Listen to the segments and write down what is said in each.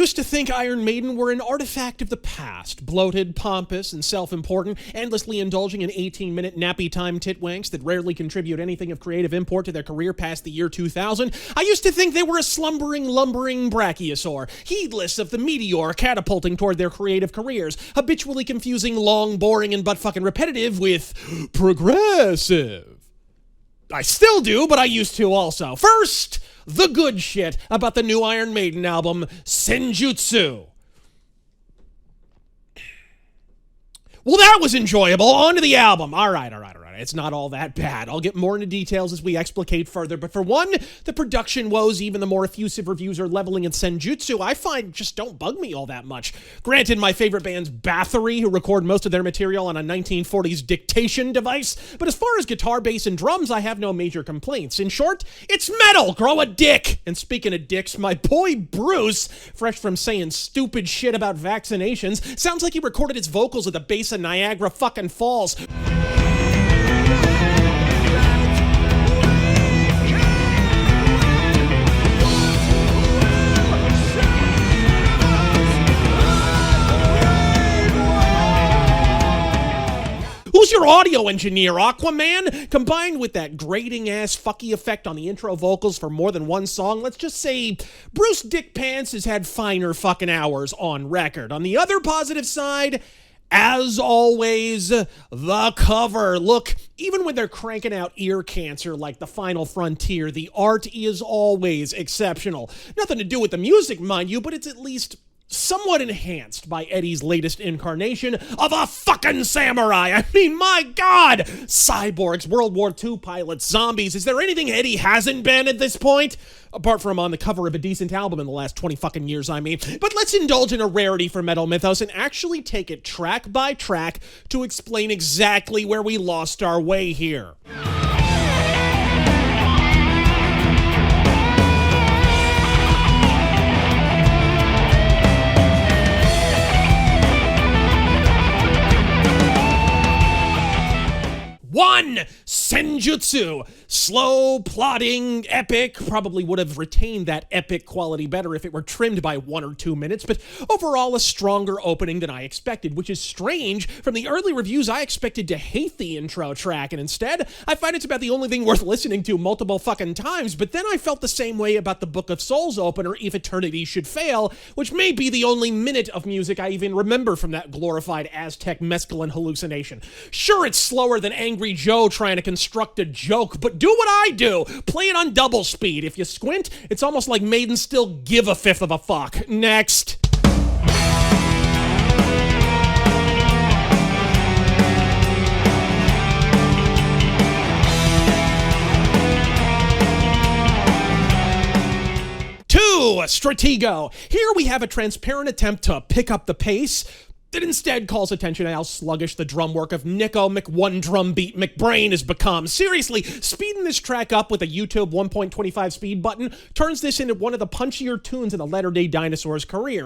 used to think Iron Maiden were an artifact of the past, bloated, pompous, and self-important, endlessly indulging in 18-minute nappy-time titwanks that rarely contribute anything of creative import to their career past the year 2000. I used to think they were a slumbering, lumbering brachiosaur, heedless of the meteor catapulting toward their creative careers, habitually confusing long, boring, and butt-fucking repetitive with progressive. I still do, but I used to also. First, the good shit about the new Iron Maiden album, Senjutsu. Well, that was enjoyable. On to the album. All right. It's not all that bad. I'll get more into details as we explicate further, but for one, the production woes even the more effusive reviews are leveling at Senjutsu, I find just don't bug me all that much. Granted, my favorite band's Bathory, who record most of their material on a 1940s dictation device, but as far as guitar, bass, and drums, I have no major complaints. In short, it's metal! Grow a dick! And speaking of dicks, my boy Bruce, fresh from saying stupid shit about vaccinations, sounds like he recorded his vocals at the base of Niagara fucking Falls. Who's your audio engineer, Aquaman? Combined with that grating-ass fucky effect on the intro vocals for more than one song, let's just say Bruce Dick Pants has had finer fucking hours on record. On the other positive side, as always, the cover. Look, even when they're cranking out ear cancer like The Final Frontier, the art is always exceptional. Nothing to do with the music, mind you, but it's at least somewhat enhanced by Eddie's latest incarnation of a fucking samurai. I mean, my God! Cyborgs, World War II pilots, zombies. Is there anything Eddie hasn't been at this point? Apart from on the cover of a decent album in the last 20 fucking years, I mean. But let's indulge in a rarity for Metal Mythos and actually take it track by track to explain exactly where we lost our way here. One, Senjutsu. Slow, plodding, epic. Probably would have retained that epic quality better if it were trimmed by 1 or 2 minutes, but overall a stronger opening than I expected, which is strange. From the early reviews, I expected to hate the intro track, and instead, I find it's about the only thing worth listening to multiple fucking times, but then I felt the same way about the Book of Souls opener, If Eternity Should Fail, which may be the only minute of music I even remember from that glorified Aztec mescaline hallucination. Sure, it's slower than Angry Joe trying to construct a joke, but do what I do. Play it on double speed. If you squint, it's almost like Maiden still give a fifth of a fuck. Next. Two, Stratego. Here we have a transparent attempt to pick up the pace that instead calls attention to how sluggish the drum work of Nico McOne-Drumbeat McBrain has become. Seriously, speeding this track up with a YouTube 1.25 speed button turns this into one of the punchier tunes in the latter-day Dinosaur's career.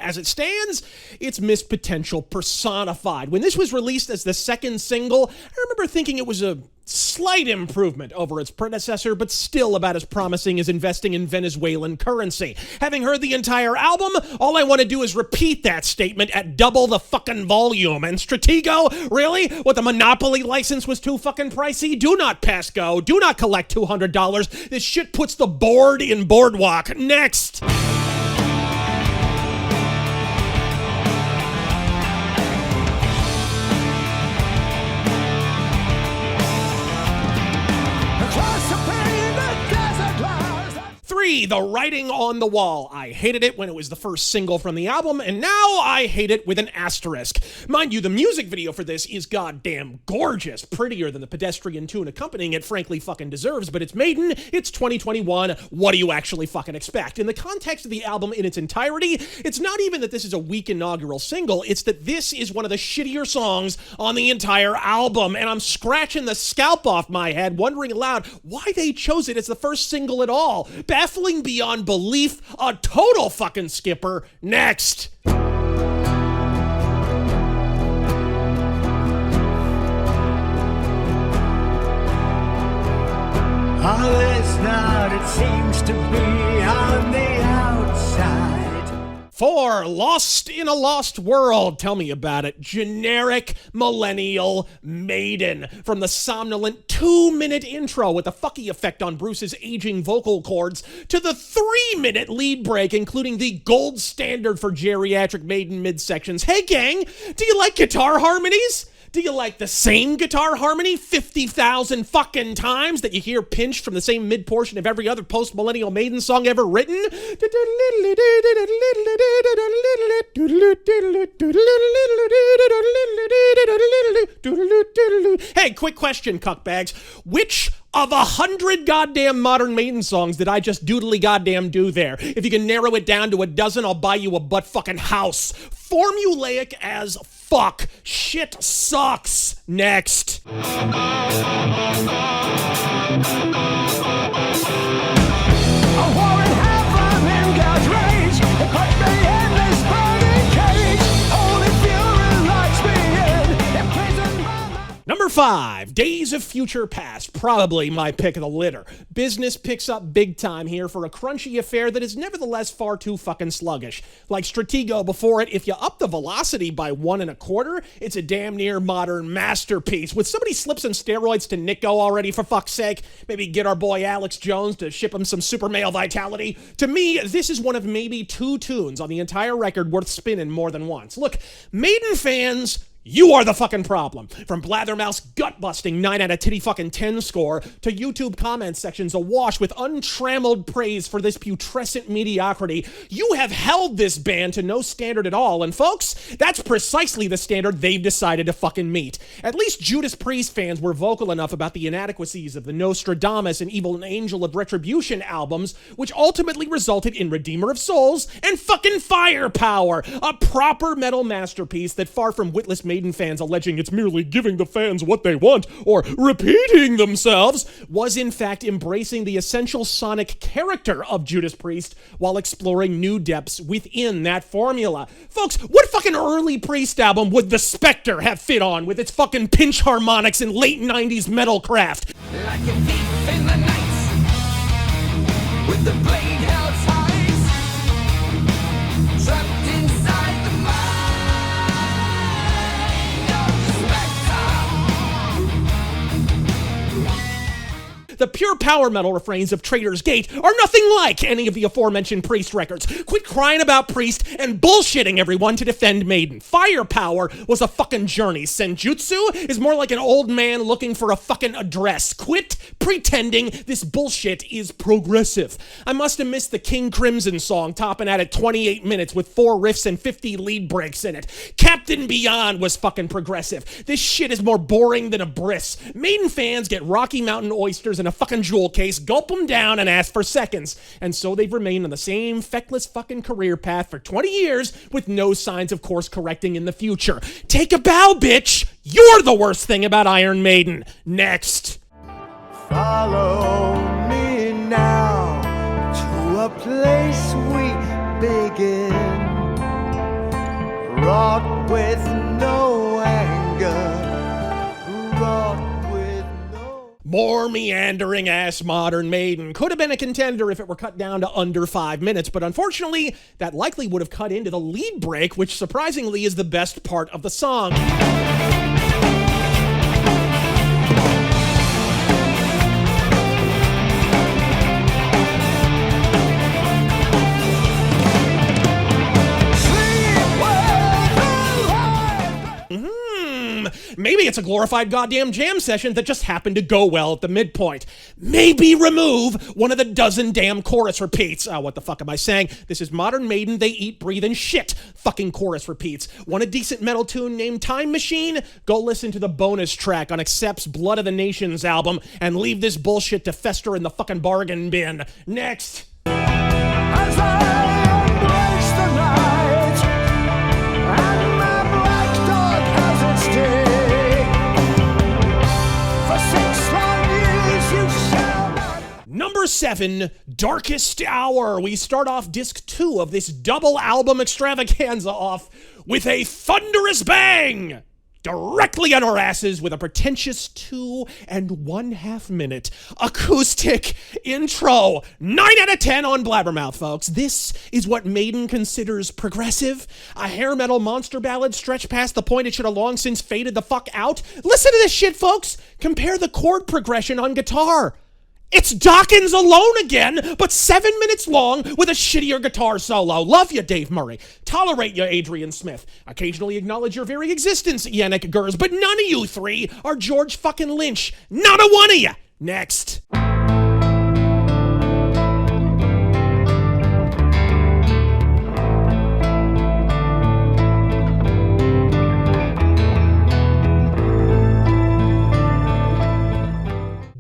As it stands, it's missed potential personified. When this was released as the second single, I remember thinking it was a slight improvement over its predecessor, but still about as promising as investing in Venezuelan currency. Having heard the entire album, all I want to do is repeat that statement at double the fucking volume. And Stratego? Really? What, the Monopoly license was too fucking pricey? Do not pass go. Do not collect $200. This shit puts the board in Boardwalk. Next! Three, The Writing on the Wall. I hated it when it was the first single from the album, and now I hate it with an asterisk. Mind you, the music video for this is goddamn gorgeous, prettier than the pedestrian tune accompanying it frankly fucking deserves, but it's Maiden, it's 2021, what do you actually fucking expect? In the context of the album in its entirety, it's not even that this is a weak inaugural single, it's that this is one of the shittier songs on the entire album, and I'm scratching the scalp off my head, wondering aloud why they chose it as the first single at all. Baffling baffling beyond belief, a total fucking skipper. Next. All is not, it seems to be on the outside. For Lost in a Lost World, tell me about it. Generic millennial Maiden. From the somnolent 2-minute intro with the fucky effect on Bruce's aging vocal cords to the 3-minute lead break, including the gold standard for geriatric Maiden midsections. Hey gang, do you like guitar harmonies? Do you like the same guitar harmony 50,000 fucking times that you hear pinched from the same mid-portion of every other post-millennial Maiden song ever written? Hey, quick question, cuckbags. Which of 100 goddamn modern Maiden songs did I just doodly goddamn do there? If you can narrow it down to a dozen, I'll buy you a butt fucking house. Formulaic as fuck. Shit sucks. Next. A war in heaven in God's rage. It put me in this burning cage. Holy fury locks me in prison. Number 5, Days of Future Past, probably my pick of the litter. Business picks up big time here for a crunchy affair that is nevertheless far too fucking sluggish. Like Stratego before it, if you up the velocity by 1 1/4, it's a damn near modern masterpiece. Would somebody slip some steroids to Nico already, for fuck's sake? Maybe get our boy Alex Jones to ship him some super male vitality? To me, this is one of maybe 2 tunes on the entire record worth spinning more than once. Look, Maiden fans, you are the fucking problem. From Blathermouth's gut-busting 9 out of titty fucking 10 score to YouTube comment sections awash with untrammeled praise for this putrescent mediocrity, you have held this band to no standard at all, and folks, that's precisely the standard they've decided to fucking meet. At least Judas Priest fans were vocal enough about the inadequacies of the Nostradamus and Evil Angel of Retribution albums, which ultimately resulted in Redeemer of Souls and fucking Firepower, a proper metal masterpiece that, far from witless Maiden fans alleging it's merely giving the fans what they want or repeating themselves, was in fact embracing the essential sonic character of Judas Priest while exploring new depths within that formula. Folks, what fucking early Priest album would The Spectre have fit on with its fucking pinch harmonics and late 90s metal craft? Like a thief in the night, with the blade held tight, trapped inside the mind of the spectre. The pure power metal refrains of Traitor's Gate are nothing like any of the aforementioned Priest records. Quit crying about Priest and bullshitting everyone to defend Maiden. Firepower was a fucking journey. Senjutsu is more like an old man looking for a fucking address. Quit pretending this bullshit is progressive. I must have missed the King Crimson song topping out at 28 minutes with 4 riffs and 50 lead breaks in it. Captain Beyond was fucking progressive. This shit is more boring than a bris. Maiden fans get Rocky Mountain oysters in a fucking jewel case, gulp them down, and ask for seconds. And so they've remained on the same feckless fucking career path for 20 years with no signs of course correcting in the future. Take a bow, bitch! You're the worst thing about Iron Maiden. Next. Follow me now to a place we begin, wrought with no anger, wrought with no... More meandering ass modern Maiden. Could have been a contender if it were cut down to under 5 minutes, but unfortunately, that likely would have cut into the lead break, which surprisingly is the best part of the song. Maybe it's a glorified goddamn jam session that just happened to go well at the midpoint. Maybe remove one of the dozen damn chorus repeats. Oh, what the fuck am I saying? This is modern Maiden, they eat, breathe, and shit. Fucking chorus repeats. Want a decent metal tune named Time Machine? Go listen to the bonus track on Accept's Blood of the Nations album and leave this bullshit to fester in the fucking bargain bin. Next. As I embrace the night, and my black dog has its day. For 6 long years you shall not. Number Number 7, Darkest Hour. We start off disc 2 of this double album extravaganza off with a thunderous bang directly on our asses with a pretentious 2.5 minute acoustic intro. 9 out of 10 on Blabbermouth, folks. This is what Maiden considers progressive. A hair metal monster ballad stretched past the point it should have long since faded the fuck out. Listen to this shit, folks. Compare the chord progression on guitar. It's Dawkins alone again, but 7 minutes long with a shittier guitar solo. Love you, Dave Murray. Tolerate you, Adrian Smith. Occasionally acknowledge your very existence, Yannick Gers, but none of you three are George fucking Lynch. Not a one of you. Next.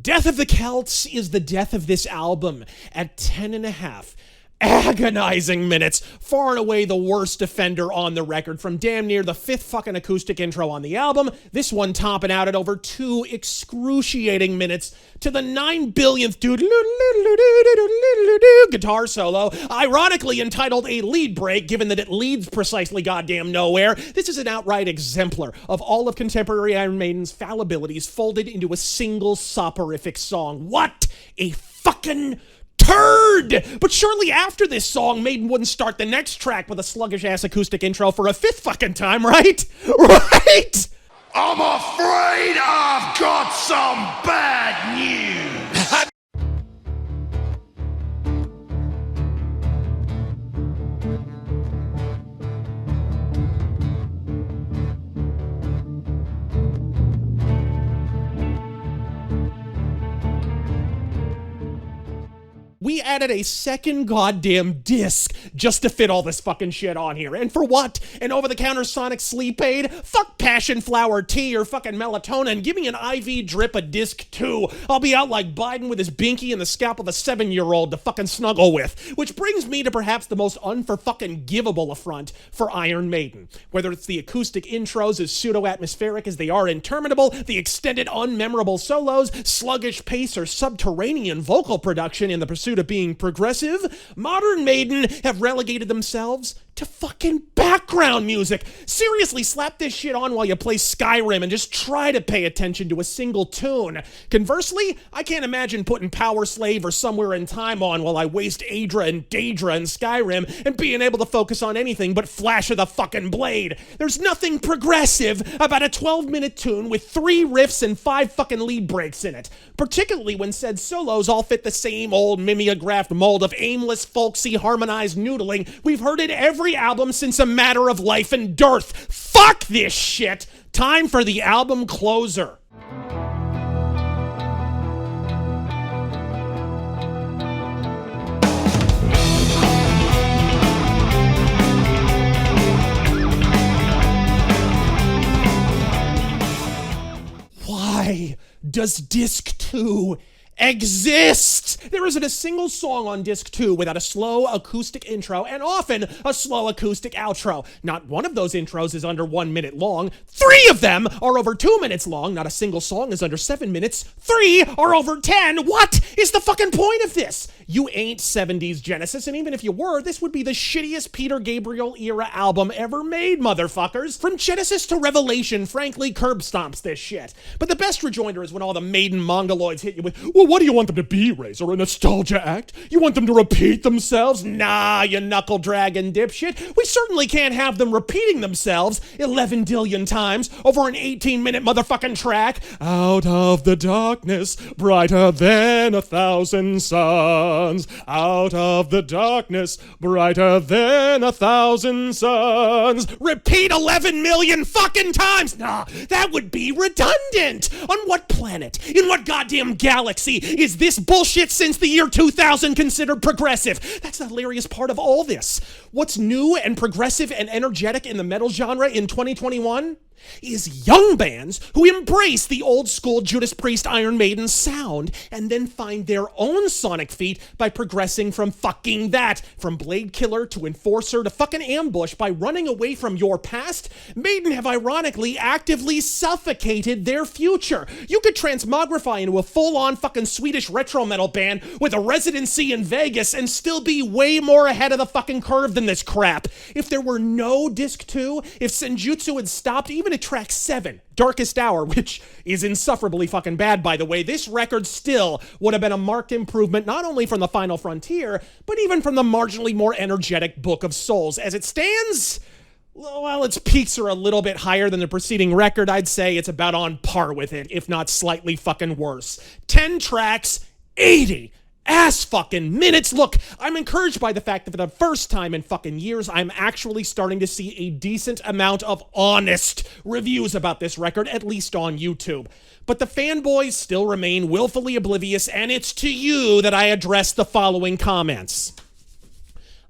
Death of the Celts is the death of this album at 10.5 agonizing minutes, far and away the worst offender on the record, from damn near the 5th fucking acoustic intro on the album, this one topping out at over 2 excruciating minutes to the 9 billionth guitar solo, ironically entitled a lead break, given that it leads precisely goddamn nowhere. This is an outright exemplar of all of contemporary Iron Maiden's fallibilities folded into a single soporific song. What a fucking turd! But shortly after this song, Maiden wouldn't start the next track with a sluggish-ass acoustic intro for a 5th fucking time, right? Right? I'm afraid I've got some bad news. We added a second goddamn disc just to fit all this fucking shit on here. And for what? An over-the-counter sonic sleep aid? Fuck passion flower tea or fucking melatonin. Give me an IV drip of disc 2. I'll be out like Biden with his binky and the scalp of a 7-year-old to fucking snuggle with. Which brings me to perhaps the most unfor-fucking-givable affront for Iron Maiden. Whether it's the acoustic intros as pseudo-atmospheric as they are interminable, the extended unmemorable solos, sluggish pace, or subterranean vocal production in the pursuit of being progressive, modern Maiden have relegated themselves to fucking background music. Seriously, slap this shit on while you play Skyrim and just try to pay attention to a single tune. Conversely, I can't imagine putting Power Slave or Somewhere in Time on while I waste Aedra and Daedra in Skyrim and being able to focus on anything but Flash of the fucking Blade. There's nothing progressive about a 12-minute tune with 3 riffs and 5 fucking lead breaks in it, particularly when said solos all fit the same old mimeographed mold of aimless, folksy, harmonized noodling we've heard in every album since A Matter of Life and Dearth. Fuck this shit! Time for the album closer. Why does disc 2 exist? There isn't a single song on disc 2 without a slow acoustic intro and often a slow acoustic outro. Not one of those intros is under 1 minute long. 3 of them are over 2 minutes long. Not a single song is under 7 minutes. 3 are over 10. What is the fucking point of this? You ain't 70s Genesis, and even if you were, this would be the shittiest Peter Gabriel era album ever made, motherfuckers. From Genesis to Revelation, frankly, curb stomps this shit. But the best rejoinder is when all the Maiden mongoloids hit you with, well, what do you want them to be, Razor? A nostalgia act? You want them to repeat themselves? Nah, you knuckle dragon dipshit. We certainly can't have them repeating themselves 11 dillion times over an 18-minute motherfucking track. Out of the darkness, brighter than 1,000 suns. Out of the darkness, brighter than 1,000 suns. Repeat 11 million fucking times. Nah, that would be redundant. On what planet, in what goddamn galaxy is this bullshit since the year 2000 considered progressive? That's the hilarious part of all this. What's new and progressive and energetic in the metal genre in 2021? is young bands who embrace the old school Judas Priest Iron Maiden sound and then find their own sonic feat by progressing from fucking that, from Blade Killer to Enforcer to fucking Ambush. By running away from your past, Maiden have ironically actively suffocated their future. You could transmogrify into a full-on fucking Swedish retro metal band with a residency in Vegas and still be way more ahead of the fucking curve than this crap. If there were no disc 2, if Senjutsu had stopped even at track 7, Darkest Hour, which is insufferably fucking bad, by the way, this record still would have been a marked improvement not only from the Final Frontier, but even from the marginally more energetic Book of Souls. As it stands, well, its peaks are a little bit higher than the preceding record. I'd say it's about on par with it, if not slightly fucking worse. 10 tracks, 80 ass fucking minutes. Look, I'm encouraged by the fact that for the first time in fucking years, I'm actually starting to see a decent amount of honest reviews about this record, at least on YouTube. But the fanboys still remain willfully oblivious, and it's to you that I address the following comments.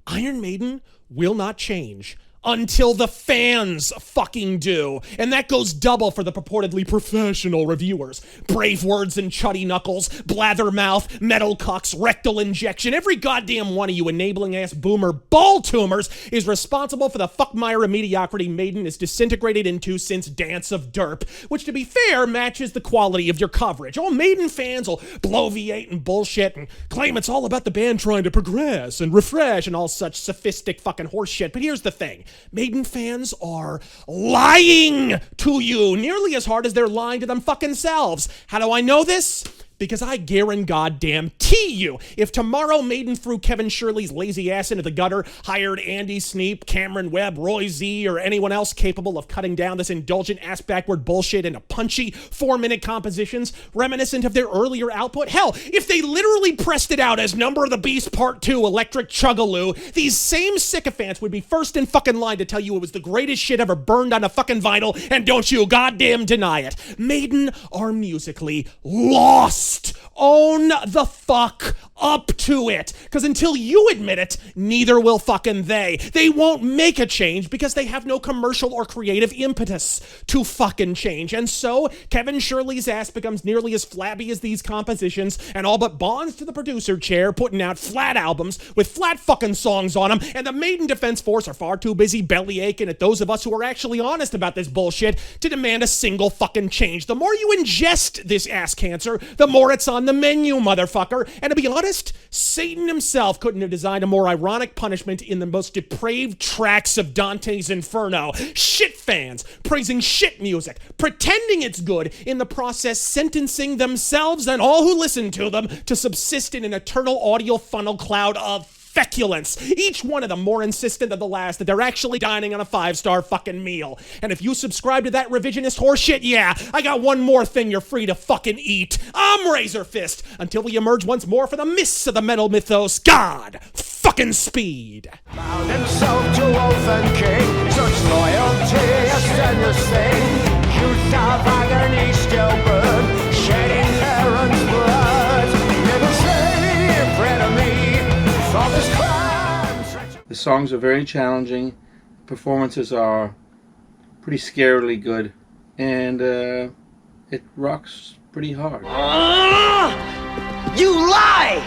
Iron Maiden will not change until the fans fucking do. And that goes double for the purportedly professional reviewers. Brave Words and Chuddy Knuckles, Blathermouth, Metal Cucks, Rectal Injection, every goddamn one of you enabling ass boomer ball tumors is responsible for the fuckmire of mediocrity Maiden is disintegrated into since Dance of Derp, which to be fair matches the quality of your coverage. Oh, Maiden fans will bloviate and bullshit and claim it's all about the band trying to progress and refresh and all such sophistic fucking horseshit. But here's the thing. Maiden fans are lying to you nearly as hard as they're lying to them fucking selves. How do I know this? Because I guarantee you, if tomorrow Maiden threw Kevin Shirley's lazy ass into the gutter, hired Andy Sneap, Cameron Webb, Roy Z, or anyone else capable of cutting down this indulgent ass-backward bullshit into punchy 4-minute compositions reminiscent of their earlier output, hell, if they literally pressed it out as Number of the Beast Part 2 Electric Chugaloo, these same sycophants would be first in fucking line to tell you it was the greatest shit ever burned on a fucking vinyl, and don't you goddamn deny it. Maiden are musically lost. Own the fuck up to it. Because until you admit it, neither will fucking they. They won't make a change because they have no commercial or creative impetus to fucking change. And so, Kevin Shirley's ass becomes nearly as flabby as these compositions and all but bonds to the producer chair, putting out flat albums with flat fucking songs on them, and the Maiden Defense Force are far too busy belly aching at those of us who are actually honest about this bullshit to demand a single fucking change. The more you ingest this ass cancer, the more it's on the menu, motherfucker. And to be honest, Satan himself couldn't have designed a more ironic punishment in the most depraved tracks of Dante's Inferno. Shit fans praising shit music, pretending it's good, in the process sentencing themselves and all who listen to them to subsist in an eternal audio funnel cloud of feculence. Each one of them more insistent than the last that they're actually dining on a 5-star fucking meal. And if you subscribe to that revisionist horseshit, yeah, I got one more thing you're free to fucking eat. I'm Razor Fist, until we emerge once more for the mists of the metal mythos. God fucking speed. Bound himself to oath and king, such loyalty, a strenuous thing. Youth of agony still burn, shedding parents' blood. Never say, pray to me. The songs are very challenging, performances are pretty scarily good, and it rocks pretty hard. You lie!